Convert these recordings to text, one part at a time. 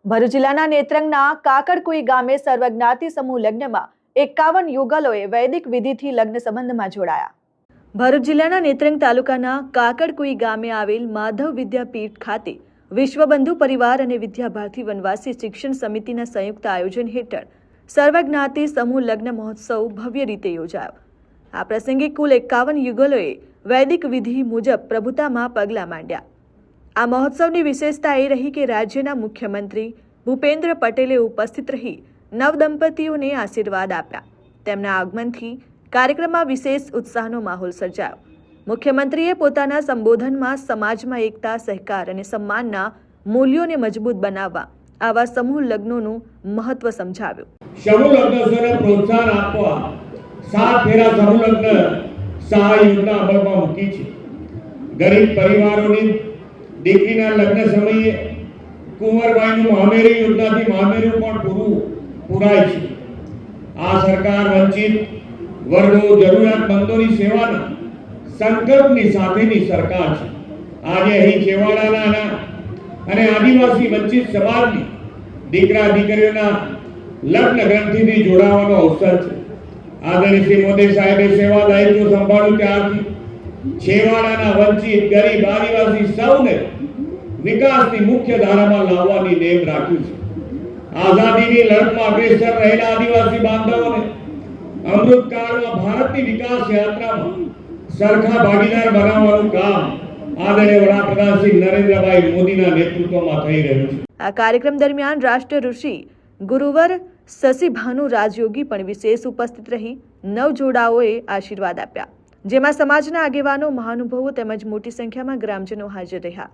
ભરૂચ જિલ્લાના નેત્રંગના કાકડકુઈ ગામે સર્વજ્ઞાતિ સમૂહ લગ્નમાં 51 યુગલોએ વૈદિક વિધિથી લગ્ન સંબંધમાં જોડાયા. ભરૂચ જિલ્લાના નેત્રંગ તાલુકાના કાકડકુઈ ગામે આવેલ માધવ વિદ્યાપીઠ ખાતે વિશ્વબંધુ પરિવાર અને વિદ્યાભારતી વનવાસી શિક્ષણ સમિતિના સંયુક્ત આયોજન હેઠળ સર્વજ્ઞાતિ સમૂહ લગ્ન મહોત્સવ ભવ્ય રીતે યોજાયો. આ પ્રસંગે કુલ 51 યુગલોએ વૈદિક વિધિ મુજબ પ્રભુતામાં પગલાં માંડ્યા. આ મહોત્સવની વિશેષતા એ રહી કે રાજ્યના મુખ્યમંત્રી ભૂપેન્દ્ર પટેલે ઉપસ્થિત રહી નવદંપતીઓને આશીર્વાદ આપ્યા. તેમના આગમનથી કાર્યક્રમમાં વિશેષ ઉત્સાહનો માહોલ સર્જાયો. મુખ્યમંત્રીએ પોતાના સંબોધનમાં સમાજમાં એકતા, સહકાર અને સન્માનના મૂલ્યોને મજબૂત બનાવવા આવા સમૂહ લગ્નોનું મહત્વ સમજાવ્યું. સમૂહ લગ્નોને પ્રોત્સાહન આપવા 7 ફેરા સમૂહ લગ્ન સહાય યોજના અમલમાં મૂકી છે. ગરીબ પરિવારોની દીકરીના લગ્ન સમયે કુંવરબાઈનું મહામેરી યોજનાથી મહામેરું પણ પૂરાય છે. આ સરકાર વંચિત વર્ગો, જરૂરિયાતમંદોની સેવાના સંકલ્પની સાથેની સરકાર છે. આજે અહીં છેવાડાના અને આદિવાસી વંચિત સમાજની દીકરા દીકરીઓના લગ્ન ગ્રંથિથી જોડાવાનો અવસર છે. આદરણીય શ્રી મોદી સાહેબે સેવા દાયિત્વ સંભાળ્યું ત્યારથી છેવાડાના વંચિત, ગરીબ, આદિવાસી સૌને વિકાસની મુખ્ય ધારામાં લાવવાની નેમ રાખ્યું છે. આઝાદીની લડતમાં અગ્રેસર રહેલા આદિવાસી બાંધવોને અમૃતકાળમાં ભારતની વિકાસ યાત્રામાં સરખા ભાગીદાર બનાવવાનું કામ આદરણીય વડાપ્રધાન શ્રી નરેન્દ્રભાઈ મોદીના નેતૃત્વમાં થઈ રહ્યું છે. આ કાર્યક્રમ દરમિયાન રાષ્ટ્ર ઋષિ ગુરુવર શશિભાનુ રાજયોગી પણ વિશેષ ઉપસ્થિત રહી નવજોડાઓએ આશીર્વાદ આપ્યા, જેમાં સમાજના આગેવાનો, મહાનુભાવો તેમજ મોટી સંખ્યામાં ગ્રામજનો હાજર રહ્યા.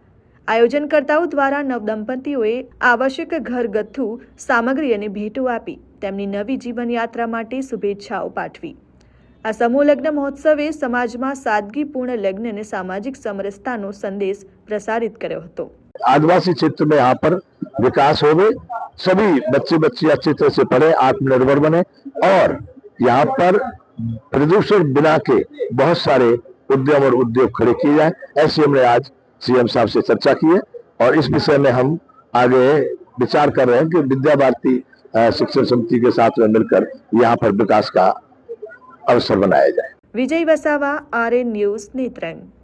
આયોજનકર્તાઓ દ્વારા નવદંપતીઓએ આવશ્યક ઘરગથ્થુ સામગ્રી અને ભેટો આપી તેમની નવી જીવનયાત્રા માટે શુભેચ્છાઓ પાઠવી. આ સમૂહ લગ્ન મહોત્સવે સમાજમાં सादगीपूर्ण लग्न અને सामाजिक समरसताનો संदेश प्रसारित કર્યો હતો. आदिवासी क्षेत्र में यहाँ पर विकास होवे, सभी बच्चे बच्ची अच्छी तरह से पढ़े, आत्मनिर्भर बने और यहाँ पर प्रदूषण बिना के बहुत सारे उद्यम और उद्योग खड़े किए जाए. ऐसे हमने आज सीएम साहब से चर्चा की है और इस विषय में हम आगे विचार कर रहे हैं कि विद्या भारती शिक्षण समिति के साथ में मिलकर यहाँ पर विकास का अवसर बनाया जाए. विजय वसावा, RN न्यूज़, नेत्रंग.